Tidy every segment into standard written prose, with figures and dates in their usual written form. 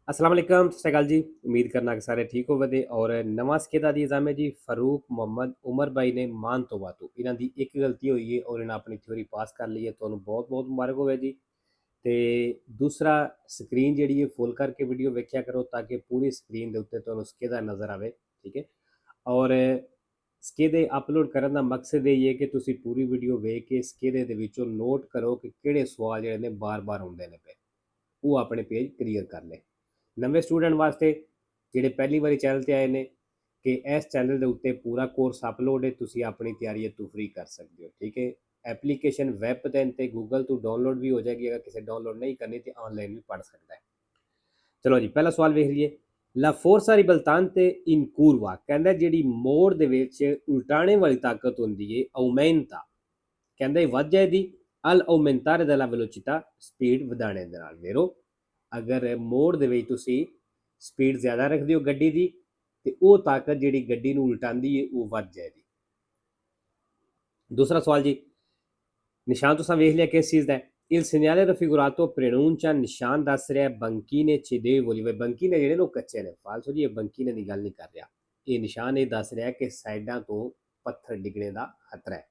अस्सलाम वालेकुम, सत श्री अकाल जी। उम्मीद करना कि सारे ठीक ਹੋਵੋਗੇ ਔਰ ਨਵਾਂ ਸਕੇਦਾ ਦੀ ਐਗਜ਼ਾਮ ਹੈ ਜੀ ਫਾਰੂਕ ਮੁਹੰਮਦ ਉਮਰ ਭਾਈ ਨੇ ਮਾਨ ਤੋਂ ਬਾਤੋਂ ਇਹਨਾਂ ਦੀ ਇੱਕ ਗਲਤੀ ਹੋਈ ਹੈ ਔਰ ਇਹਨਾਂ ਆਪਣੀ ਥਿਊਰੀ ਪਾਸ ਕਰ ਲਈ ਹੈ। ਤੁਹਾਨੂੰ ਬਹੁਤ ਬਹੁਤ ਮੁਬਾਰਕ ਹੋਵੇ ਜੀ। ਤੇ ਦੂਸਰਾ ਸਕਰੀਨ ਜਿਹੜੀ ਹੈ ਫੁੱਲ ਕਰਕੇ ਵੀਡੀਓ ਵੇਖਿਆ ਕਰੋ ਤਾਂ ਕਿ ਪੂਰੀ ਸਕਰੀਨ ਦੇ ਉੱਤੇ ਤੁਹਾਨੂੰ ਸਕੇਦਾ ਨਜ਼ਰ ਆਵੇ। ਠੀਕ ਹੈ। ਔਰ ਸਕੇਦੇ ਅਪਲੋਡ ਕਰਨ ਦਾ ਮਕਸਦ ਇਹ ਹੈ ਕਿ ਤੁਸੀਂ ਪੂਰੀ ਵੀਡੀਓ ਵੇਖ ਕੇ ਸਕੇਦੇ ਦੇ ਵਿੱਚੋਂ ਨੋਟ ਕਰੋ ਕਿ ਕਿਹੜੇ ਸਵਾਲ ਜਿਹੜੇ ਨੇ ਬਾਰ-ਬਾਰ ਆਉਂਦੇ ਨੇ ਪਏ, ਉਹ ਆਪਣੇ ਪੇਜ ਕਲੀਅਰ ਕਰ ਲੈ। ਨਵੇਂ ਸਟੂਡੈਂਟ ਵਾਸਤੇ ਜਿਹੜੇ ਪਹਿਲੀ ਵਾਰੀ ਚੈਨਲ ਤੇ ਆਏ ਨੇ ਕਿ ਇਸ ਚੈਨਲ ਦੇ ਉੱਤੇ ਪੂਰਾ ਕੋਰਸ ਅਪਲੋਡ ਹੈ, ਤੁਸੀਂ ਆਪਣੀ ਤਿਆਰੀ ਇੱਥੋਂ ਫ੍ਰੀ ਕਰ ਸਕਦੇ ਹੋ। ਠੀਕ ਹੈ। ਐਪਲੀਕੇਸ਼ਨ ਵੈਬ ਤੇ ਗੂਗਲ ਤੋਂ ਡਾਊਨਲੋਡ ਵੀ ਹੋ ਜਾਏਗੀ, ਅਗਰ ਕਿਸੇ ਡਾਊਨਲੋਡ ਨਹੀਂ ਕਰਨੀ ਤੇ ਆਨਲਾਈਨ ਵੀ ਪੜ੍ਹ ਸਕਦਾ ਹੈ। ਚਲੋ ਜੀ, ਪਹਿਲਾ ਸਵਾਲ ਵੇਖ ਲਈਏ। ਲਾ ਫੋਰਸਾ ਰਿਬਲਤਾਂਤੇ ਇਨ curva ਕਹਿੰਦਾ ਜਿਹੜੀ ਮੋੜ ਦੇ ਵਿੱਚ ਉਲਟਾਣੇ ਵਾਲੀ ਤਾਕਤ ਹੁੰਦੀ ਹੈ ਆਉਮੈਂਟਾ, ਕਹਿੰਦਾ ਇਹ ਵੱਧ ਜਾਏਗੀ ਅਲ aumentare della velocità ਸਪੀਡ ਵਧਾਣੇ ਦੇ ਨਾਲ। ਵੇਰੋ ਅਗਰ ਮੋੜ ਦੇ ਵਿੱਚ ਤੁਸੀਂ ਸਪੀਡ ਜ਼ਿਆਦਾ ਰੱਖਦੇ ਹੋ ਗੱਡੀ ਦੀ ਤੇ ਉਹ ਤਾਕਤ ਜਿਹੜੀ ਗੱਡੀ ਨੂੰ ਉਲਟਾਉਂਦੀ ਹੈ ਉਹ ਵੱਧ ਜਾਏਗੀ। ਦੂਸਰਾ ਸਵਾਲ ਜੀ, ਨਿਸ਼ਾਨ ਤੁਸੀਂ ਵੇਖ ਲਿਆ ਕਿਸ ਚੀਜ਼ ਦਾ ਹੈ। Il segnale raffigurato preannuncia ਨਿਸ਼ਾਨ ਦੱਸ ਰਿਹਾ ਬੰਕੀਨੇ ਚਿਦੇਵੋਲੀ, ਵੇ ਬੰਕੀਨੇ ਜਿਹੜੇ ਨੂੰ ਕੱਚੇ ਨੇ। ਫਾਲਸੋ ਜੀ, ਇਹ ਬੰਕੀਨੇ ਦੀ ਗੱਲ ਨਹੀਂ ਕਰ ਰਿਹਾ, ਇਹ ਨਿਸ਼ਾਨ ਇਹ ਦੱਸ ਰਿਹਾ ਕਿ ਸਾਈਡਾਂ ਤੋਂ ਪੱਥਰ ਡਿੱਗਣੇ ਦਾ ਖਤਰਾ ਹੈ।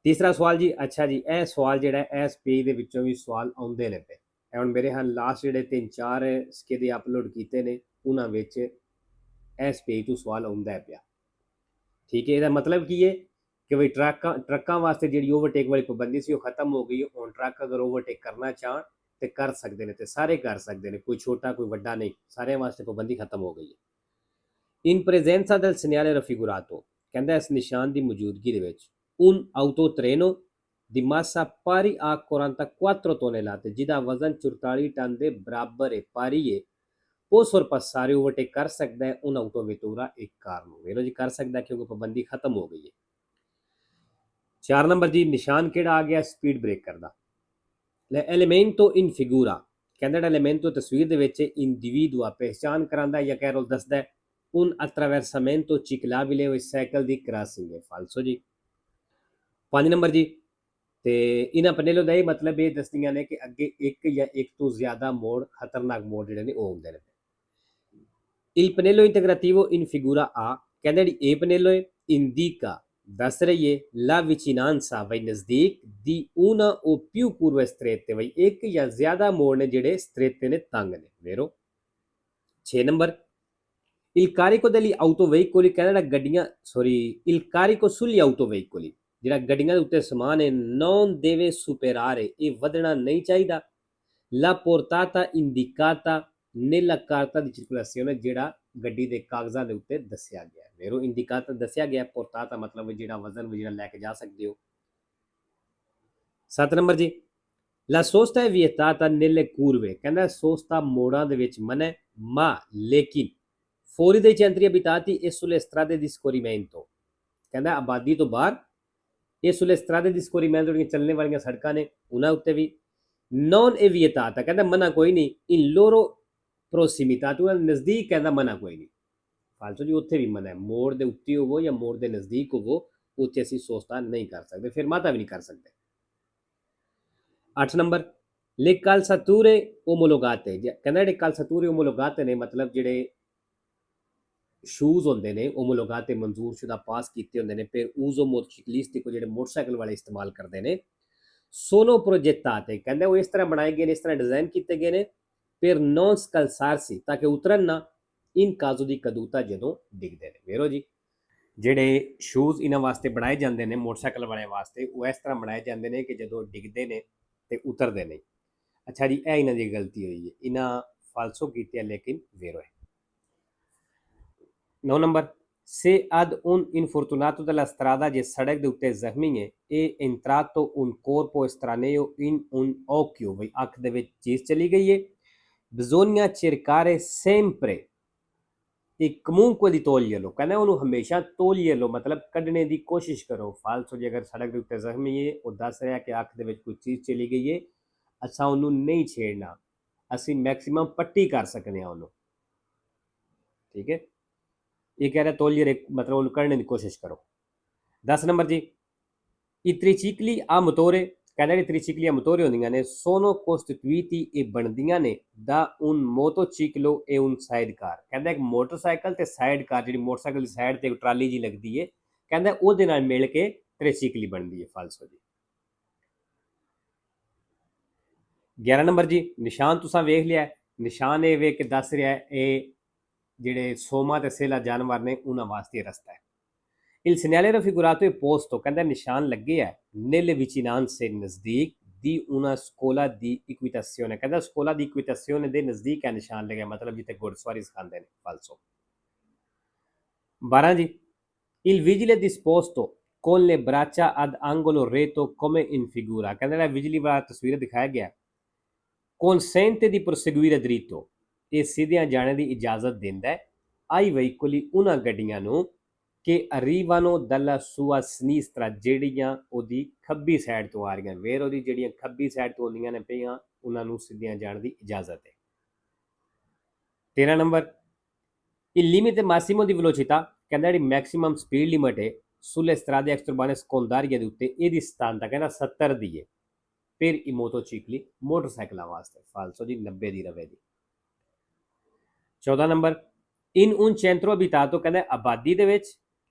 ਤੀਸਰਾ ਸਵਾਲ ਜੀ, ਅੱਛਾ ਜੀ, ਇਹ ਸਵਾਲ ਜਿਹੜਾ ਇਸ ਪੇਜ ਦੇ ਵਿੱਚੋਂ ਵੀ ਸਵਾਲ ਆਉਂਦੇ ਨੇ ਪਏ। ਹੁਣ ਮੇਰੇ ਹਾਂ ਲਾਸਟ ਜਿਹੜੇ 3-4 ਸਕੇਦੇ ਅਪਲੋਡ ਕੀਤੇ ਨੇ ਉਹਨਾਂ ਵਿੱਚ ਇਸ ਪੇਜ ਤੋਂ ਸਵਾਲ ਆਉਂਦਾ ਪਿਆ। ਠੀਕ ਹੈ। ਇਹਦਾ ਮਤਲਬ ਕੀ ਹੈ ਕਿ ਬਈ ਟਰੱਕਾਂ ਵਾਸਤੇ ਜਿਹੜੀ ਓਵਰਟੇਕ ਵਾਲੀ ਪਾਬੰਦੀ ਸੀ ਉਹ ਖਤਮ ਹੋ ਗਈ। ਹੁਣ ਟਰੱਕ ਅਗਰ ਓਵਰਟੇਕ ਕਰਨਾ ਚਾਹਣ ਤੇ ਕਰ ਸਕਦੇ ਨੇ, ਤੇ ਸਾਰੇ ਕਰ ਸਕਦੇ ਨੇ, ਕੋਈ ਛੋਟਾ ਕੋਈ ਵੱਡਾ ਨਹੀਂ, ਸਾਰਿਆਂ ਵਾਸਤੇ ਪਾਬੰਦੀ ਖਤਮ ਹੋ ਗਈ ਹੈ। ਇਨ ਪ੍ਰੈਜ਼ੈਂਸਾ del segnale raffigurato ਕਹਿੰਦਾ ਇਸ ਨਿਸ਼ਾਨ ਦੀ ਮੌਜੂਦਗੀ ਦੇ ਵਿੱਚ un autotreno di massa pari a 44 tonnellate ਜਿਹਦਾ ਵਜ਼ਨ 44 ਟਨ ਦੇ ਬਰਾਬਰ ਹੈ, ਪਾਰੀ ਹੈ, ਉਹ sorpassare ਓਵਰਟੇਕ ਕਰ ਸਕਦਾ ਹੈ un autovettura ਇੱਕ ਕਾਰ ਨੂੰ। ਵੇਖੋ ਜੀ, ਕਰ ਸਕਦਾ ਕਿਉਂਕਿ ਪਾਬੰਦੀ ਖਤਮ ਹੋ ਗਈ ਹੈ। 4 ਨੰਬਰ ਜੀ, ਨਿਸ਼ਾਨ ਕਿਹੜਾ ਆ ਗਿਆ speed breaker the. elemento in figura ਕਹਿੰਦਾ ਜਿਹੜਾ ਐਲੀਮੈਂਟੋ ਤਸਵੀਰ ਦੇ ਵਿੱਚ ਇੰਡੀਵਿਡੂਆ ਪਹਿਚਾਨ ਕਰਾਂਦਾ ਜਾਂ ਕਹਿ ਰੋ ਦੱਸਦਾ un attraversamento ciclabile ਹੋਈ ਸਾਈਕਲ ਦੀ ਕ੍ਰਾਸਿੰਗ ਹੈ। ਫਾਲਸੋ ਜੀ। 5 ਨੰਬਰ ਜੀ, ਤੇ ਇਹਨਾਂ ਪਨੇਲੋ ਦਾ ਇਹ ਮਤਲਬ ਇਹ ਦੱਸਦੀਆਂ ਨੇ ਕਿ ਅੱਗੇ ਇੱਕ ਜਾਂ ਇੱਕ ਤੋਂ ਜ਼ਿਆਦਾ ਮੋੜ, ਖਤਰਨਾਕ ਮੋੜ ਜਿਹੜੇ ਨੇ ਉਹ ਹੁੰਦੇ ਨੇ। Il pannello integrativo in figura A ਕਹਿੰਦਾ ਜਿਹੜੀ ਇਹ ਪਨੇਲੋ ਹੈ indica ਦੱਸ ਰਹੀ ਹੈ la vicinanza ਬਈ ਨਜ਼ਦੀਕ ਦੀ una o più curve strette ਬਈ ਇੱਕ ਜਾਂ ਜ਼ਿਆਦਾ ਮੋੜ ਨੇ ਜਿਹੜੇ ਸਟ੍ਰੇਟ ਨੇ, ਤੰਗ ਨੇ। ਵੇਰੋ 6 number, il carico degli autoveicoli ਕਹਿੰਦਾ ਗੱਡੀਆਂ il carico sugli autoveicoli ਜਿਹੜਾ ਗੱਡੀਆਂ ਦੇ ਉੱਤੇ ਸਮਾਨ ਹੈ non deve superare ਇਹ ਵਧਣਾ ਨਹੀਂ ਚਾਹੀਦਾ la portata indicata nella carta di circolazione ਜਿਹੜਾ ਗੱਡੀ ਦੇ ਕਾਗਜ਼ਾਂ ਦੇ ਉੱਤੇ ਦੱਸਿਆ ਗਿਆ ਹੈ। ਵੇਰੋ ਇੰਡੀਕਾਟਰ ਦੱਸਿਆ ਗਿਆ, portata ਮਤਲਬ ਜਿਹੜਾ ਵਜ਼ਨ ਜਿਹੜਾ ਲੈ ਕੇ ਜਾ ਸਕਦੇ ਹੋ। 7 ਨੰਬਰ ਜੀ, la sosta è vietata nelle curve ਕਹਿੰਦਾ ਸੋਸਤਾ ਮੋੜਾਂ ਦੇ ਵਿੱਚ ਮਨਾ ਹੈ, ma ਲੇਕਿਨ fuori dai centri abitati e sulle strade di scorrimento ਕਹਿੰਦਾ ਆਬਾਦੀ ਤੋਂ ਬਾਹਰ ਇਹ sulle strade di scorrimento ਜਿਹੜੀਆਂ ਚੱਲਣੇ ਵਾਲੀਆਂ ਸੜਕਾਂ ਨੇ ਉਹਨਾਂ ਉੱਤੇ ਵੀ non è vietata ਕਹਿੰਦਾ ਮਨਾ ਕੋਈ ਨਹੀਂ in loro prossimità ਤੋਂ ਨਜ਼ਦੀਕ ਕਹਿੰਦਾ ਮਨਾ ਕੋਈ ਨਹੀਂ। ਫਾਲਤੂ ਜੀ, ਉੱਥੇ ਵੀ ਮਨਾ ਹੈ, ਮੋੜ ਦੇ ਉੱਤੇ ਹੋਵੋ ਜਾਂ ਮੋੜ ਦੇ ਨਜ਼ਦੀਕ ਹੋਵੋ ਉੱਥੇ ਅਸੀਂ ਸੋਸਤਾ ਨਹੀਂ ਕਰ ਸਕਦੇ, ਫਿਰ ਮਾਤਾ ਵੀ ਨਹੀਂ ਕਰ ਸਕਦੇ। 8 ਨੰਬਰ, le calzature omologate ਕਹਿੰਦਾ ਜਿਹੜੇ calzature omologate ਨੇ ਮਤਲਬ ਜਿਹੜੇ ਸ਼ੂਜ਼ ਹੁੰਦੇ ਨੇ omologate ਮਨਜ਼ੂਰ ਸ਼ੁਦਾ ਪਾਸ ਕੀਤੇ ਹੁੰਦੇ ਨੇ, ਫਿਰ uso motociclistico ਜਿਹੜੇ ਮੋਟਰਸਾਈਕਲ ਵਾਲੇ ਇਸਤੇਮਾਲ ਕਰਦੇ ਨੇ sono progettate ਕਹਿੰਦਾ ਉਹ ਇਸ ਤਰ੍ਹਾਂ ਬਣਾਏ ਗਏ ਨੇ, ਇਸ ਤਰ੍ਹਾਂ ਡਿਜ਼ਾਈਨ ਕੀਤੇ ਗਏ ਨੇ per non scalzarsi ਤਾਂ ਕਿ ਉਤਰਨ ਨਾ in caso ਦੀ caduta ਜਦੋਂ ਡਿੱਗਦੇ ਨੇ। ਵੇਰੋ ਜੀ, ਜਿਹੜੇ ਸ਼ੂਜ਼ ਇਹਨਾਂ ਵਾਸਤੇ ਬਣਾਏ ਜਾਂਦੇ ਨੇ ਮੋਟਰਸਾਈਕਲ ਵਾਲਿਆਂ ਵਾਸਤੇ ਉਹ ਇਸ ਤਰ੍ਹਾਂ ਬਣਾਏ ਜਾਂਦੇ ਨੇ ਕਿ ਜਦੋਂ ਡਿੱਗਦੇ ਨੇ ਤੇ ਉਤਰਦੇ ਨਹੀਂ। ਅੱਛਾ ਜੀ, ਇਹ ਇਹਨਾਂ ਦੀ ਗਲਤੀ ਹੋਈ ਹੈ, ਇਹਨਾਂ ਫਾਲਸੋ ਕੀਤੀ ਹੈ ਲੇਕਿਨ ਵੇਰੋ ਹੈ। 9 number, se ad un infortunato della strada ਜੇ ਸੜਕ ਦੇ ਉੱਤੇ ਜ਼ਖਮੀ ਹੈ ਇਹ entrato un corpo estraneo in un occhio ਬਈ ਅੱਖ ਦੇ ਵਿੱਚ ਚੀਜ਼ ਚਲੀ ਗਈ ਹੈ bisogna cercare sempre e comunque di toglierlo ਕਹਿੰਦਾ ਉਹਨੂੰ ਹਮੇਸ਼ਾ toglierlo ਮਤਲਬ ਕੱਢਣੇ ਦੀ ਕੋਸ਼ਿਸ਼ ਕਰੋ। ਫਾਲਤੂ ਜੇ ਅਗਰ ਸੜਕ ਦੇ ਉੱਤੇ ਜ਼ਖਮੀ ਹੈ ਉਹ ਦੱਸ ਰਿਹਾ ਕਿ ਅੱਖ ਦੇ ਵਿੱਚ ਕੋਈ ਚੀਜ਼ ਚਲੀ ਗਈ ਹੈ, ਅਸਾਂ ਉਹਨੂੰ ਨਹੀਂ ਛੇੜਨਾ, ਅਸੀਂ ਮੈਕਸਿਮਮ ਪੱਟੀ ਕਰ ਸਕਦੇ ਹਾਂ ਉਹਨੂੰ। ਠੀਕ ਹੈ, ਇਹ ਕਹਿ ਰਿਹਾ togliere ਮਤਲਬ ਉਹਨੂੰ ਕੱਢਣੇ ਦੀ ਕੋਸ਼ਿਸ਼ ਕਰੋ। 10 ਨੰਬਰ ਜੀ, i tricicli a motore ਕਹਿੰਦਾ ਜਿਹੜੀ ਤ੍ਰਿਚਿਕਲੀਆਂ ਮੋਟੋਰੇ ਹੁੰਦੀਆਂ ਨੇ sono costituiti ਇਹ ਬਣਦੀਆਂ ਨੇ ਦਾ un motociclo e un sidecar ਕਹਿੰਦਾ ਇੱਕ ਮੋਟਰਸਾਈਕਲ ਤੇ ਸਾਈਡ ਕਾਰ ਜਿਹੜੀ ਮੋਟਰਸਾਈਕਲ ਦੀ ਸਾਈਡ ਤੇ ਟਰਾਲੀ ਜੀ ਲੱਗਦੀ ਏ ਕਹਿੰਦਾ ਉਹਦੇ ਨਾਲ ਮਿਲ ਕੇ ਤ੍ਰਿਚਿਕਲੀ ਬਣਦੀ ਹੈ ਫਾਲਸੋ ਜੀ 11 ਨੰਬਰ ਜੀ ਨਿਸ਼ਾਨ ਤੁਸੀਂ ਵੇਖ ਲਿਆ ਨਿਸ਼ਾਨ ਇਹ ਵੇਖ ਕੇ ਦੱਸ ਰਿਹਾ ਇਹ ਜਿਹੜੇ ਸੋਮਾ ਤੇ ਸੇਲਾ ਜਾਨਵਰ ਨੇ ਉਹਨਾਂ ਵਾਸਤੇ ਰਸਤਾ ਹੈ Il segnale raffigurato è posto ਕਹਿੰਦਾ ਨਿਸ਼ਾਨ ਲੱਗੇ ਹੈ nelle vicinanze ਨਜ਼ਦੀਕ ਦੀ una scuola di equitazione ਕਹਿੰਦਾ scuola di equitazione ਦੇ ਨਜ਼ਦੀਕ ਹੈ ਨਿਸ਼ਾਨ ਲੱਗਿਆ ਮਤਲਬ ਜਿੱਥੇ ਘੋੜਸਵਾਰੀ ਸਿਖਾਉਂਦੇ ਨੇ ਫਾਲਸੋ 12 ਜੀ il vigile disposto con le braccia ad angolo retto come in figura ਕਹਿੰਦਾ ਜਿਹੜਾ ਵਿਜਲੀ ਵਾਲਾ ਤਸਵੀਰ ਦਿਖਾਇਆ ਗਿਆ consente di proseguire dritto ਇਹ ਸਿੱਧਿਆਂ ਜਾਣੇ ਦੀ ਇਜਾਜ਼ਤ ਦਿੰਦਾ ਹੈ ai veicoli ਉਹਨਾਂ ਗੱਡੀਆਂ ਨੂੰ ਕਿ arrivano dalla sua sinistra ਜਿਹੜੀਆਂ ਉਹਦੀ ਖੱਬੀ ਸਾਈਡ ਤੋਂ ਆ ਰਹੀਆਂ ਵੇਰ ਉਹਦੀ ਜਿਹੜੀਆਂ ਖੱਬੀ ਸਾਈਡ ਤੋਂ ਆਉਂਦੀਆਂ ਨੇ ਪਈਆਂ ਉਹਨਾਂ ਨੂੰ ਸਿੱਧੀਆਂ ਜਾਣ ਦੀ ਇਜਾਜ਼ਤ ਹੈ 13 number il limite massimo di velocità ਕਹਿੰਦਾ ਜਿਹੜੀ ਮੈਕਸਿਮਮ ਸਪੀਡ ਲਿਮਟ ਹੈ sulle strade extraurbane secondarie ਦੇ ਉੱਤੇ ਇਹਦੀ ਸਥਾਨਤਾ ਕਹਿੰਦਾ 70 ਦੀ ਹੈ per i motocicli ਮੋਟਰਸਾਈਕਲਾਂ ਵਾਸਤੇ ਫਾਲਸੋ ਜੀ 90 ਦੀ ਰਵੇ ਦੀ 14 number in un centro abitato ਕਹਿੰਦਾ ਆਬਾਦੀ ਦੇ ਵਿੱਚ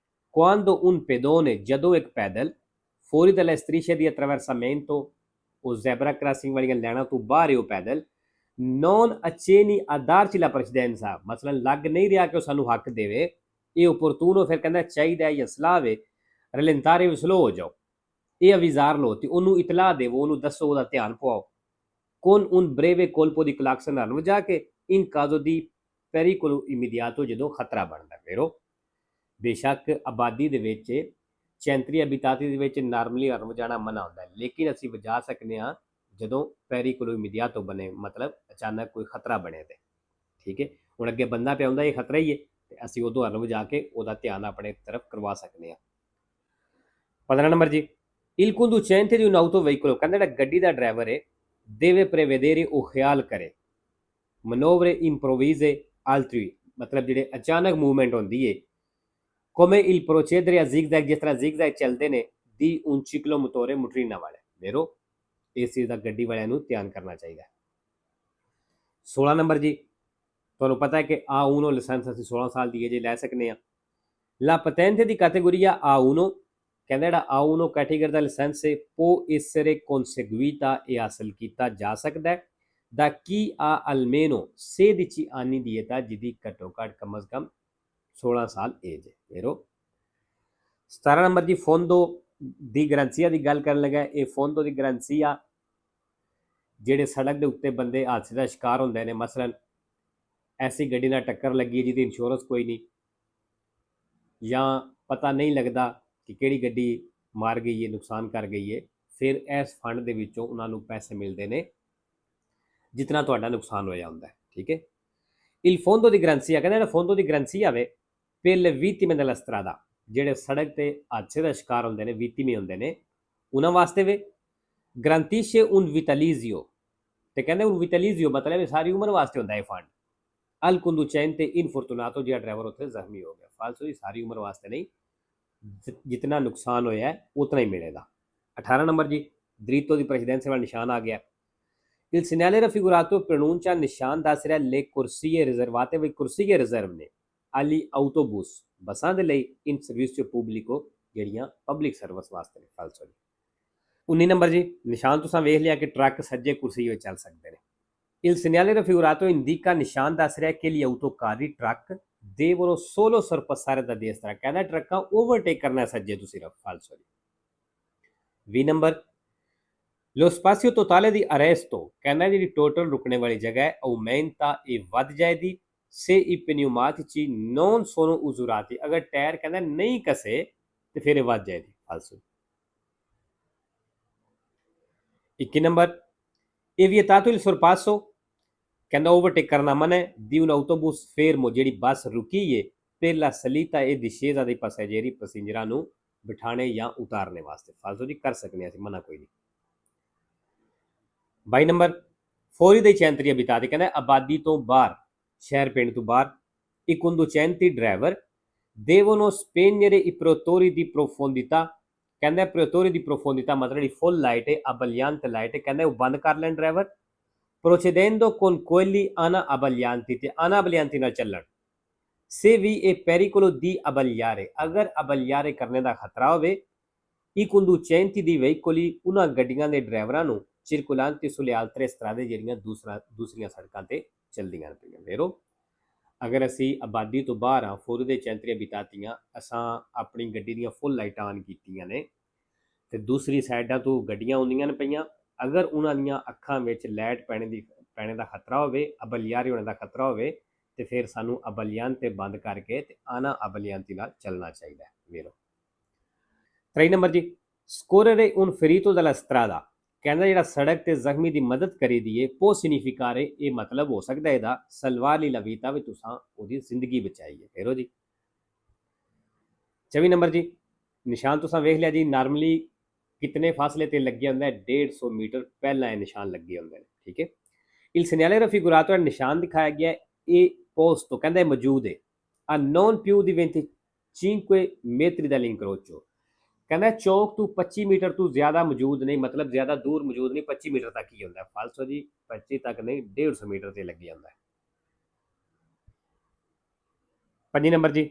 quando un pedone ਜਦੋਂ ਇੱਕ ਪੈਦਲ fuori dalle strisce di attraversamento ਉਹ zebra crossing ਵਾਲੀਆਂ ਲਾਈਨਾਂ ਤੋਂ ਬਾਹਰ ਉਹ ਪੈਦਲ non accenni a darci la precedenza ਮਸਲਨ ਲੱਗ ਨਹੀਂ ਰਿਹਾ ਕਿ ਉਹ ਸਾਨੂੰ ਹੱਕ ਦੇਵੇ ਇਹ opportuno ਫਿਰ ਕਹਿੰਦਾ ਚਾਹੀਦਾ ਹੈ ਜਾਂ ਸਲਾਹ ਵੇ ਰੈਲੈਂਟਾਰੇ ਵੀ ਸਲੋ ਹੋ ਜਾਓ ਇਹ ਅਵਿਜ਼ਾਰ ਲਓ ਤੇ ਉਹਨੂੰ ਇਤਲਾਹ ਦੇਵੋ ਉਹਨੂੰ ਦੱਸੋ ਉਹਦਾ ਧਿਆਨ ਪਵਾਓ con un breve colpo di clacson ਹਰਨ ਵਜਾ ਕੇ in caso di pericolo immediato ਜਦੋਂ ਖਤਰਾ ਬਣਦਾ ਫੇਰੋ ਬੇਸ਼ੱਕ ਆਬਾਦੀ ਦੇ ਵਿੱਚ ਚੈਂਤਰੀ ਅਬਿਤਾਤੀ ਦੇ ਵਿੱਚ ਨਾਰਮਲੀ ਹਰਨ ਵਜਾਣਾ ਮਨਾ ਹੁੰਦਾ ਹੈ ਲੇਕਿਨ ਅਸੀਂ ਵਜਾ ਸਕਦੇ ਹਾਂ ਜਦੋਂ ਪੈਰੀਕੋਲੋ ਇਮੀਡੀਆਟੋ ਬਣੇ ਮਤਲਬ ਅਚਾਨਕ ਕੋਈ ਖਤਰਾ ਬਣੇ ਤੇ ਠੀਕ ਹੈ ਹੁਣ ਅੱਗੇ ਬੰਦਾ ਪਿਆ ਹੁੰਦਾ ਇਹ ਖਤਰਾ ਹੀ ਹੈ ਤੇ ਅਸੀਂ ਉਦੋਂ ਹਰਨ ਵਜਾ ਕੇ ਉਹਦਾ ਧਿਆਨ ਆਪਣੇ ਤਰਫ ਕਰਵਾ ਸਕਦੇ ਹਾਂ 15 ਨੰਬਰ ਜੀ il conducente di un autoveicolo ਕਹਿੰਦਾ ਜਿਹੜਾ ਗੱਡੀ ਦਾ ਡਰਾਈਵਰ ਹੈ deve prevedere ਉਹ ਖਿਆਲ ਕਰੇ manovre improvvise altri ਮਤਲਬ ਜਿਹੜੇ ਅਚਾਨਕ ਮੂਵਮੈਂਟ ਹੁੰਦੀ ਹੈ come il procedere a zigzag ਜਿਸ ਤਰ੍ਹਾਂ zigzag ਚੱਲਦੇ ਨੇ di un ciclomotore motrina ਵਾਲੇ ਮੇਰੋ ਇਸ ਚੀਜ਼ ਦਾ ਗੱਡੀ ਵਾਲਿਆਂ ਨੂੰ ਧਿਆਨ ਕਰਨਾ ਚਾਹੀਦਾ 16 ਨੰਬਰ ਜੀ ਤੁਹਾਨੂੰ ਪਤਾ ਹੈ ਕਿ A1 ਲਾਇਸੈਂਸ ਅਸੀਂ 16 ਸਾਲ ਦੀ ਏਜ ਲੈ ਸਕਦੇ ਹਾਂ la patente di categoria A1 ਕਹਿੰਦਾ ਜਿਹੜਾ A1 ਕੈਟੇਗਰੀ ਦਾ ਲਾਇਸੈਂਸ ਹੈ può essere conseguita e ਹਾਸਲ ਕੀਤਾ ਜਾ ਸਕਦਾ ਹੈ da chi ha almeno 16 anni di età ਜਿਹਦੀ ਘੱਟੋ ਘੱਟ ਕਮ ਅਜ਼ ਕਮ 16 ਸਾਲ ਏਜ ਹੈ ਮੇਰੋ 17 ਨੰਬਰ ਜੀ ਫੋਂਦੋ ਦੀ ਗਰੰਸੀਆ ਦੀ ਗੱਲ ਕਰਨ ਲੱਗਾ ਇਹ ਫੋਂਦੋ ਦੀ ਗਰੰਸੀਆ ਜਿਹੜੇ ਸੜਕ ਦੇ ਉੱਤੇ ਬੰਦੇ ਹਾਦਸੇ ਦਾ ਸ਼ਿਕਾਰ ਹੁੰਦੇ ਨੇ ਮਸਲਨ ਐਸੀ ਗੱਡੀ ਨਾਲ ਟੱਕਰ ਲੱਗੀ ਜਿਹਦੀ ਇੰਸ਼ੋਰੈਂਸ ਕੋਈ ਨਹੀਂ ਜਾਂ ਪਤਾ ਨਹੀਂ ਲੱਗਦਾ ਕਿ ਕਿਹੜੀ ਗੱਡੀ ਮਾਰ ਗਈ ਹੈ ਨੁਕਸਾਨ ਕਰ ਗਈ ਹੈ ਫਿਰ ਇਸ ਫੰਡ ਦੇ ਵਿੱਚੋਂ ਉਹਨਾਂ ਨੂੰ ਪੈਸੇ ਮਿਲਦੇ ਨੇ ਜਿਤਨਾ ਤੁਹਾਡਾ ਨੁਕਸਾਨ ਹੋਇਆ ਹੁੰਦਾ ਹੈ ਠੀਕ ਹੈ il fondo di garanzia ਕਹਿੰਦਾ ਜਿਹੜਾ ਫੋਂਦੋ ਦੀ ਗਰੰਸੀਆ ਵੇ per le vittime della strada ਜਿਹੜੇ ਸੜਕ ਤੇ ਹਾਦਸੇ ਦਾ ਸ਼ਿਕਾਰ ਹੁੰਦੇ ਨੇ ਵਿਤਿਮੇ ਹੁੰਦੇ ਨੇ ਉਹਨਾਂ ਵਾਸਤੇ ਵੇ ਗਰੰਟੀਸ਼ੇ un vitalizio ਤੇ ਕਹਿੰਦੇ un vitalizio ਮਤਲਬ ਸਾਰੀ ਉਮਰ ਵਾਸਤੇ ਹੁੰਦਾ ਹੈ ਫੰਡ al conducente infortunato ਜਿਹੜਾ ਡਰਾਈਵਰ ਉੱਥੇ ਜ਼ਖਮੀ ਹੋ ਗਿਆ ਫਾਲਸੋ ਹੀ ਸਾਰੀ ਉਮਰ ਵਾਸਤੇ ਨਹੀਂ ਜਿਤਨਾ ਨੁਕਸਾਨ ਹੋਇਆ ਹੈ ਉਤਨਾ ਹੀ ਮਿਲੇਗਾ 18 ਨੰਬਰ ਜੀ ਦ੍ਰਿਤੋ ਦੀ ਪ੍ਰੈਸੀਡੈਂਸੀ ਵਾਲਾ ਨਿਸ਼ਾਨ ਆ ਗਿਆ il segnale raffigurato pronuncia ਨਿਸ਼ਾਨ ਦੱਸ ਰਿਹਾ le corsie riservate ਵੀ ਕੁਰਸੀਏ ਰਿਜ਼ਰਵ ਨੇ agli autobus ਬੱਸਾਂ ਦੇ ਲਈ in servizio pubblico ਜਿਹੜੀਆਂ ਪਬਲਿਕ ਸਰਵਿਸ ਵਾਸਤੇ ਨੇ ਫਾਲਸੋ ਜੀ 19 ਨੰਬਰ ਜੀ ਨਿਸ਼ਾਨ ਤੁਸੀਂ ਵੇਖ ਲਿਆ ਕਿ ਟਰੱਕ ਸੱਜੇ ਕੁਰਸੀ ਵਿੱਚ ਚੱਲ ਸਕਦੇ ਨੇ il segnale raffigurato indica ਨਿਸ਼ਾਨ ਦੱਸ ਰਿਹਾ ਕਿ gli autocarri truck devono solo sorpassare da destra ਕਹਿੰਦਾ ਟਰੱਕਾਂ ਓਵਰਟੇਕ ਕਰਨਾ ਸੱਜੇ ਤੋਂ ਸਿਰਫ ਫਾਲਸੋ ਜੀ 20 number lo spazio totale di arresto ਕਹਿੰਦਾ ਜਿਹੜੀ ਟੋਟਲ ਰੁਕਣੇ ਵਾਲੀ ਜਗ੍ਹਾ ਹੈ aumenta ਇਹ ਵੱਧ ਜਾਏਗੀ se i pneumatici non sono usurati ਅਗਰ ਟਾਇਰ ਕਹਿੰਦਾ ਨਹੀਂ ਕਸੇ ਤੇ ਫਿਰ ਇਹ ਵੱਧ ਜਾਏਗੀ ਫਾਲਸੋ 21 ਨੰਬਰ ਇਹ vietato il sorpasso ਕਹਿੰਦਾ ਓਵਰਟੇਕ ਕਰਨਾ ਮਨਾ ਹੈ di un autobus fermo ਜਿਹੜੀ ਬੱਸ ਰੁਕੀ ਹੈ per la salita e discesa dei passeggeri ਪੈਸੇਂਜਰਾਂ ਨੂੰ ਬਿਠਾਣੇ ਜਾਂ ਉਤਾਰਨੇ ਵਾਸਤੇ ਫਾਲਸੋ ਜੀ ਕਰ ਸਕਦੇ ਅਸੀਂ ਮਨਾ ਕੋਈ ਨਹੀਂ 22 ਨੰਬਰ ਫੌਰੀ ਦੇ ਚੈਂਤਰੀ ਅਬਿਤਾਤੀ ਕਹਿੰਦਾ ਆਬਾਦੀ ਤੋਂ ਬਾਹਰ ਸ਼ਹਿਰ ਪਿੰਡ ਤੋਂ ਬਾਹਰ i conducenti driver devono spegnere i protori di profondità ਕਹਿੰਦਾ ਪ੍ਰੋਤੋਰੀ ਦੀ profondità ਮਤਲਬ ਜਿਹੜੀ ਫੁੱਲ ਲਾਈਟ ਹੈ abbagliante ਲਾਈਟ ਹੈ ਕਹਿੰਦਾ ਉਹ ਬੰਦ ਕਰ ਲੈਣ driver procedendo con quelli anaabbaglianti ਤੇ anaabbaglianti ਨਾਲ ਚੱਲਣ se vi è pericolo di abbagliare ਅਗਰ abbagliare ਕਰਨੇ ਦਾ ਖਤਰਾ ਹੋਵੇ i conducenti di veicoli ਉਹਨਾਂ ਗੱਡੀਆਂ ਦੇ ਡਰਾਈਵਰਾਂ ਨੂੰ circolanti sulle altre strade ਜਿਹੜੀਆਂ ਦੂਸਰੀਆਂ ਸੜਕਾਂ ਤੇ ਚੱਲਦੀਆਂ ਪਈਆਂ ਫੇਰੋ ਅਗਰ ਅਸੀਂ ਆਬਾਦੀ ਤੋਂ ਬਾਹਰ ਆ ਫੁੱਲ ਦੇ ਚੈਂਤਰੀਆਂ ਬਿਤਾਤੀਆਂ ਅਸਾਂ ਆਪਣੀ ਗੱਡੀ ਦੀਆਂ ਫੁੱਲ ਲਾਈਟਾਂ ਆਨ ਕੀਤੀਆਂ ਨੇ ਤੇ ਦੂਸਰੀ ਸਾਈਡਾਂ ਤੋਂ ਗੱਡੀਆਂ ਆਉਂਦੀਆਂ ਨੇ ਪਈਆਂ ਅਗਰ ਉਹਨਾਂ ਦੀਆਂ ਅੱਖਾਂ ਵਿੱਚ ਲਾਈਟ ਪੈਣੇ ਦਾ ਖਤਰਾ ਹੋਵੇ ਅਬਲਿਆਰੀ ਹੋਣੇ ਦਾ ਖਤਰਾ ਹੋਵੇ ਤੇ ਫਿਰ ਸਾਨੂੰ ਅਬਲਿਆਨ ਤੇ ਬੰਦ ਕਰਕੇ ਤੇ ਆਨਾ ਅਬਲਿਆਨਤੀ ਨਾਲ ਚੱਲਣਾ ਚਾਹੀਦਾ ਹੈ ਵੇਰੋ 3 ਨੰਬਰ ਜੀ scorrere un ferito dalla strada ਕਹਿੰਦਾ ਜਿਹੜਾ ਸੜਕ ਤੇ ਜ਼ਖਮੀ ਦੀ ਮਦਦ ਕਰੀ ਦੀਏ ਪੋ ਸਿਗਨੀਫਿਕਾਰੇ ਇਹ ਮਤਲਬ ਹੋ ਸਕਦਾ ਇਹਦਾ ਸਲਵਾਰ ਲੀ ਲਵੀਤਾ ਵੀ ਤੁਸਾਂ ਉਹਦੀ ਜ਼ਿੰਦਗੀ ਬਚਾਈ ਹੈ ਫੇਰੋ ਜੀ 24 ਨੰਬਰ ਜੀ ਨਿਸ਼ਾਨ ਤੁਸਾਂ ਵੇਖ ਲਿਆ ਜੀ ਨਾਰਮਲੀ ਕਿਤਨੇ ਫਾਸਲੇ ਤੇ ਲੱਗੇ ਹੁੰਦਾ 150 ਮੀਟਰ ਪਹਿਲਾਂ ਇਹ ਨਿਸ਼ਾਨ ਲੱਗੇ ਹੁੰਦੇ ਨੇ ਠੀਕ ਹੈ il segnale raffigurato è ਨਿਸ਼ਾਨ ਦਿਖਾਇਆ ਗਿਆ ਇਹ posto ਕਹਿੰਦਾ ਮੌਜੂਦ ਹੈ a non più di 25 metri dall'incrocio ਕਹਿੰਦਾ ਚੌਕ ਤੋਂ 25 ਮੀਟਰ ਤੋਂ ਜ਼ਿਆਦਾ ਮੌਜੂਦ ਨਹੀਂ ਮਤਲਬ ਜ਼ਿਆਦਾ ਦੂਰ ਮੌਜੂਦ ਨਹੀਂ 25 ਮੀਟਰ ਤੱਕ ਹੀ ਹੁੰਦਾ ਫਾਲਸੋ ਜੀ 25 ਤੱਕ ਨਹੀਂ 150 ਮੀਟਰ ਤੇ ਲੱਗ ਜਾਂਦਾ 5 ਨੰਬਰ ਜੀ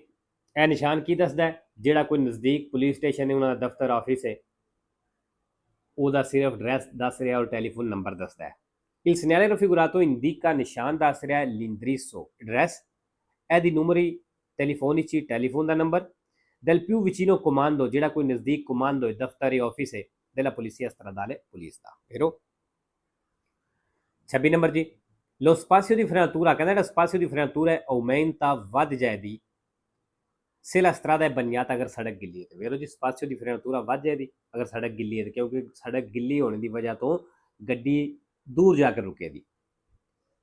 ਇਹ ਨਿਸ਼ਾਨ ਕੀ ਦੱਸਦਾ ਹੈ ਜਿਹੜਾ ਕੋਈ ਨਜ਼ਦੀਕ ਪੁਲਿਸ ਸਟੇਸ਼ਨ ਹੈ ਉਹਨਾਂ ਦਾ ਦਫ਼ਤਰ ਆਫਿਸ ਹੈ ਉਹਦਾ ਸਿਰਫ ਐਡਰੈਸ ਦੱਸ ਰਿਹਾ ਔਰ ਟੈਲੀਫੋਨ ਨੰਬਰ ਦੱਸਦਾ ਹੈ il segnale raffigurato indica ਨਿਸ਼ਾਨ ਦੱਸ ਰਿਹਾ l'indirizzo ਐਡਰੈਸ ਇਹਦੀ numeri telefonici ਟੈਲੀਫੋਨ ਦਾ number del più vicino comando ਜਿਹੜਾ ਕੋਈ ਨਜ਼ਦੀਕ ਕਮਾਂਡੋ ਹੈ ਦਫ਼ਤਰ ਹੈ ਆਫਿਸ ਹੈ della polizia stradale ਪੁਲਿਸ ਦਾ vero 26 ਨੰਬਰ ਜੀ lo spazio di frenatura ਕਹਿੰਦਾ ਜਿਹੜਾ spazio di frenatura ਹੈ aumenta ਵੱਧ ਜਾਏਗੀ se la strada è bagnata ਅਗਰ ਸੜਕ ਗਿੱਲੀ ਹੈ ਤੇ vero ਜੀ spazio di frenatura ਵੱਧ ਜਾਏਗੀ ਅਗਰ ਸੜਕ ਗਿੱਲੀ ਹੈ ਕਿਉਂਕਿ ਸੜਕ ਗਿੱਲੀ ਹੋਣ ਦੀ ਵਜ੍ਹਾ ਤੋਂ ਗੱਡੀ ਦੂਰ ਜਾ ਕੇ ਰੁਕੇਗੀ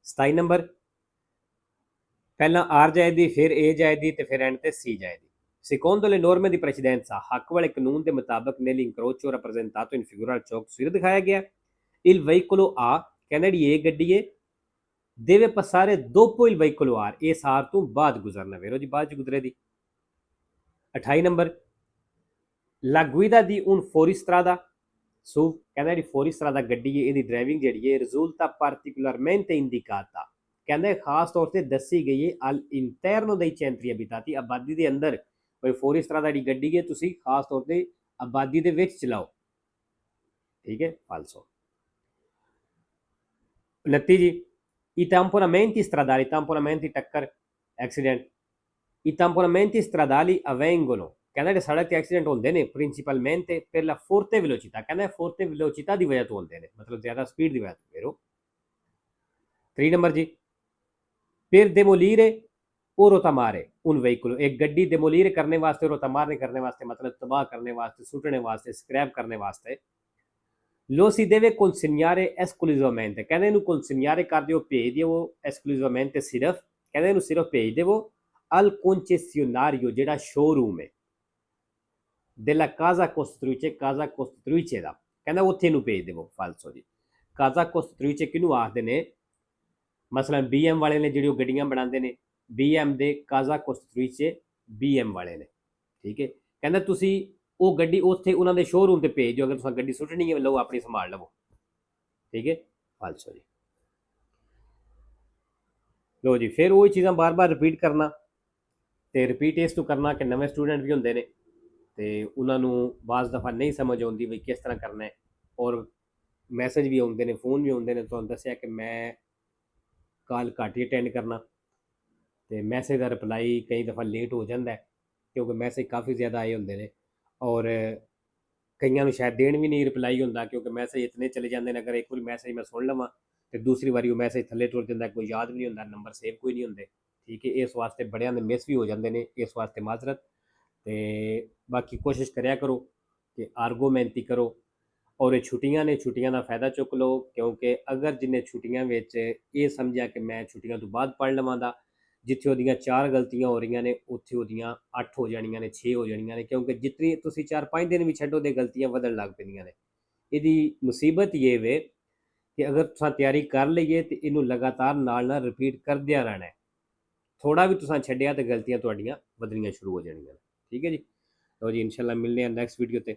27 ਨੰਬਰ ਪਹਿਲਾਂ ਆਰ ਜਾਏਗੀ ਫਿਰ ਏ ਜਾਏਗੀ ਤੇ ਫਿਰ ਐਂਡ ਤੇ ਸੀ ਜਾਏਗੀ secondo le norme di precedenza ਹੱਕ ਵਾਲੇ ਕਾਨੂੰਨ ਦੇ ਮੁਤਾਬਕ nell'incrocio rappresentato in figura al ਚੌਕ ਸਿਰ ਦਿਖਾਇਆ ਗਿਆ il veicolo A ਕਹਿੰਦਾ ਜਿਹੜੀ ਇਹ ਗੱਡੀ ਹੈ deve passare dopo il veicolo R ਇਹ ਸਾਰ ਤੋਂ ਬਾਅਦ ਗੁਜ਼ਰਨਾ ਵੇਰੋ ਜੀ ਬਾਅਦ ਚ ਗੁਜ਼ਰੇ ਦੀ 28 number la guida di un fuoristrada su ਕਹਿੰਦਾ ਜਿਹੜੀ fuoristrada ਗੱਡੀ ਹੈ ਇਹਦੀ ਡਰਾਈਵਿੰਗ ਜਿਹੜੀ ਹੈ risulta particolarmente indicata ਕਹਿੰਦਾ ਖਾਸ ਤੌਰ ਤੇ ਦੱਸੀ ਗਈ ਹੈ al interno dei centri abitati ਆਬਾਦੀ ਦੇ ਅੰਦਰ ਕੋਈ fuoristrada ਦੀ ਗੱਡੀ ਹੈ ਤੁਸੀਂ ਖਾਸ ਤੌਰ ਤੇ ਆਬਾਦੀ ਦੇ ਵਿੱਚ ਚਲਾਓ ਠੀਕ ਹੈ ਫਾਲਸੋ 29 ਜੀ i tamponamenti stradali tamponamenti ਟੱਕਰ accident i tamponamenti stradali avvengono ਕਹਿੰਦਾ ਜਿਹੜੇ ਸੜਕ ਤੇ ਐਕਸੀਡੈਂਟ ਹੁੰਦੇ ਨੇ ਪ੍ਰਿੰਸੀਪਲmente per la forte velocità ਕਹਿੰਦਾ forte velocità ਦੀ ਵਜ੍ਹਾ ਤੋਂ ਹੁੰਦੇ ਨੇ ਮਤਲਬ ਜ਼ਿਆਦਾ ਸਪੀਡ ਦੀ ਵਜ੍ਹਾ ਤੋਂ ਵੇਰੋ 3 ਨੰਬਰ ਜੀ per demolire o rotamare un veicolo एक गड्डी demolire करने वास्ते rotamare करने वास्ते मतलब तबाह करने वास्ते सुटने वास्ते स्क्रैप करने वास्ते lo si deve consegnare esclusivamente ਕਹਿੰਦੇ ਇਹਨੂੰ consegnare ਕਰ ਦਿਓ ਭੇਜ ਦਿਓ esclusivamente ਸਿਰਫ ਕਹਿੰਦੇ ਇਹਨੂੰ ਸਿਰਫ ਭੇਜ ਦਿਓ al concessionario ਜਿਹੜਾ ਸ਼ੋਰੂਮ ਹੈ della casa costruttrice ਦਾ ਕਹਿੰਦਾ ਉੱਥੇ ਨੂੰ ਭੇਜ ਦਿਓ ਫਾਲਸੋ ਜੀ casa costruttrice ਕਿਹਨੂੰ ਆਖਦੇ ਨੇ ਮਸਲਨ BM ਵਾਲੇ ਨੇ ਜਿਹੜੀ ਉਹ ਗੱਡੀਆਂ ਬਣਾਉਂਦੇ ਨੇ BM ਦੇ ਕਾਜ਼ਾ ਕੋਸਟਰੀਚੇ BM ਵਾਲੇ ਨੇ ਠੀਕ ਹੈ ਕਹਿੰਦਾ ਤੁਸੀਂ ਉਹ ਗੱਡੀ ਉੱਥੇ ਉਹਨਾਂ ਦੇ ਸ਼ੋਰੂਮ ਤੇ ਭੇਜ ਦਿਓ ਅਗਰ ਤੁਸੀਂ ਗੱਡੀ ਸੁੱਟਣੀ ਹੈ ਲਓ ਆਪਣੀ ਸੰਭਾਲ ਲਵੋ ਠੀਕ ਹੈ ਫਾਲਸੋ ਜੀ ਲੋ ਜੀ ਫਿਰ ਉਹ ਚੀਜ਼ਾਂ ਬਾਰ-ਬਾਰ ਰਿਪੀਟ ਕਰਨਾ ਤੇ ਰਿਪੀਟ ਇਸ ਤੋਂ ਕਰਨਾ ਕਿ ਨਵੇਂ ਸਟੂਡੈਂਟ ਵੀ ਹੁੰਦੇ ਨੇ ਤੇ ਉਹਨਾਂ ਨੂੰ ਬਾਜ਼ ਦਫਾ ਨਹੀਂ ਸਮਝ ਆਉਂਦੀ ਵੀ ਕਿਸ ਤਰ੍ਹਾਂ ਕਰਨਾ ਹੈ ਔਰ ਮੈਸੇਜ ਵੀ ਆਉਂਦੇ ਨੇ ਫੋਨ ਵੀ ਆਉਂਦੇ ਨੇ ਤੁਹਾਨੂੰ ਦੱਸਿਆ ਕਿ ਮੈਂ ਕਾਲ ਘੱਟ ਹੀ ਅਟੈਂਡ ਕਰਨਾ ਤੇ ਮੈਸੇਜ ਦਾ ਰਿਪਲਾਈ ਕਈ ਦਫਾ ਲੇਟ ਹੋ ਜਾਂਦਾ ਕਿਉਂਕਿ ਮੈਸੇਜ ਕਾਫੀ ਜ਼ਿਆਦਾ ਆਏ ਹੁੰਦੇ ਨੇ ਔਰ ਕਈਆਂ ਨੂੰ ਸ਼ਾਇਦ ਦੇਣ ਵੀ ਨਹੀਂ ਰਿਪਲਾਈ ਹੁੰਦਾ ਕਿਉਂਕਿ ਮੈਸੇਜ ਇਤਨੇ ਚਲੇ ਜਾਂਦੇ ਨੇ ਅਗਰ ਇੱਕ ਵਾਰੀ ਮੈਸੇਜ ਮੈਂ ਸੁਣ ਲਵਾਂ ਤੇ ਦੂਸਰੀ ਵਾਰੀ ਉਹ ਮੈਸੇਜ ਥੱਲੇ ਟੁਰ ਜਾਂਦਾ ਕੋਈ ਯਾਦ ਵੀ ਨਹੀਂ ਹੁੰਦਾ ਨੰਬਰ ਸੇਵ ਕੋਈ ਨਹੀਂ ਹੁੰਦੇ ਠੀਕ ਹੈ ਇਸ ਵਾਸਤੇ ਬੜਿਆਂ ਦੇ ਮਿਸ ਵੀ ਹੋ ਜਾਂਦੇ ਨੇ ਇਸ ਵਾਸਤੇ ਮਾਜ਼ਰਤ ਤੇ ਬਾਕੀ ਕੋਸ਼ਿਸ਼ ਕਰਿਆ ਕਰੋ ਕਿ ਆਰਗੂਮੈਂਟੀ ਕਰੋ ਔਰ ਇਹ ਛੁੱਟੀਆਂ ਨੇ ਛੁੱਟੀਆਂ ਦਾ ਫਾਇਦਾ ਚੁੱਕ ਲਓ ਕਿਉਂਕਿ ਅਗਰ ਜਿੰਨੇ ਛੁੱਟੀਆਂ ਵਿੱਚ ਇਹ ਸਮਝਿਆ ਕਿ ਮੈਂ ਛੁੱਟੀਆਂ ਤੋਂ ਬਾਅਦ ਪੜ੍ਹ ਲਵਾਂਗਾ ਜਿੱਥੇ ਉਹਦੀਆਂ 4 ਗਲਤੀਆਂ ਹੋ ਰਹੀਆਂ ਨੇ ਉੱਥੇ ਉਹਦੀਆਂ 8 ਹੋ ਜਾਣੀਆਂ ਨੇ 6 ਹੋ ਜਾਣੀਆਂ ਨੇ ਕਿਉਂਕਿ ਜਿਤਨੀ ਤੁਸੀਂ 4-5 ਦਿਨ ਵੀ ਛੱਡੋ ਤੇ ਗਲਤੀਆਂ ਵਧਣ ਲੱਗ ਪੈਂਦੀਆਂ ਨੇ ਇਹਦੀ ਮੁਸੀਬਤ ਇਹ ਵੇ ਕਿ ਅਗਰ ਤੁਸੀਂ ਤਿਆਰੀ ਕਰ ਲਈਏ ਤੇ ਇਹਨੂੰ ਲਗਾਤਾਰ ਨਾਲ ਰਿਪੀਟ ਕਰਦਿਆਂ ਰਹਿਣਾ ਥੋੜਾ ਵੀ ਤੁਸੀਂ ਛੱਡਿਆ ਤੇ ਗਲਤੀਆਂ ਤੁਹਾਡੀਆਂ ਵਧਣੀਆਂ ਸ਼ੁਰੂ ਹੋ ਜਾਣੀਆਂ ਠੀਕ ਹੈ ਜੀ ਲਓ ਜੀ ਇਨਸ਼ਾਅੱਲਾ ਮਿਲਦੇ ਹਾਂ ਨੈਕਸਟ ਵੀਡੀਓ ਤੇ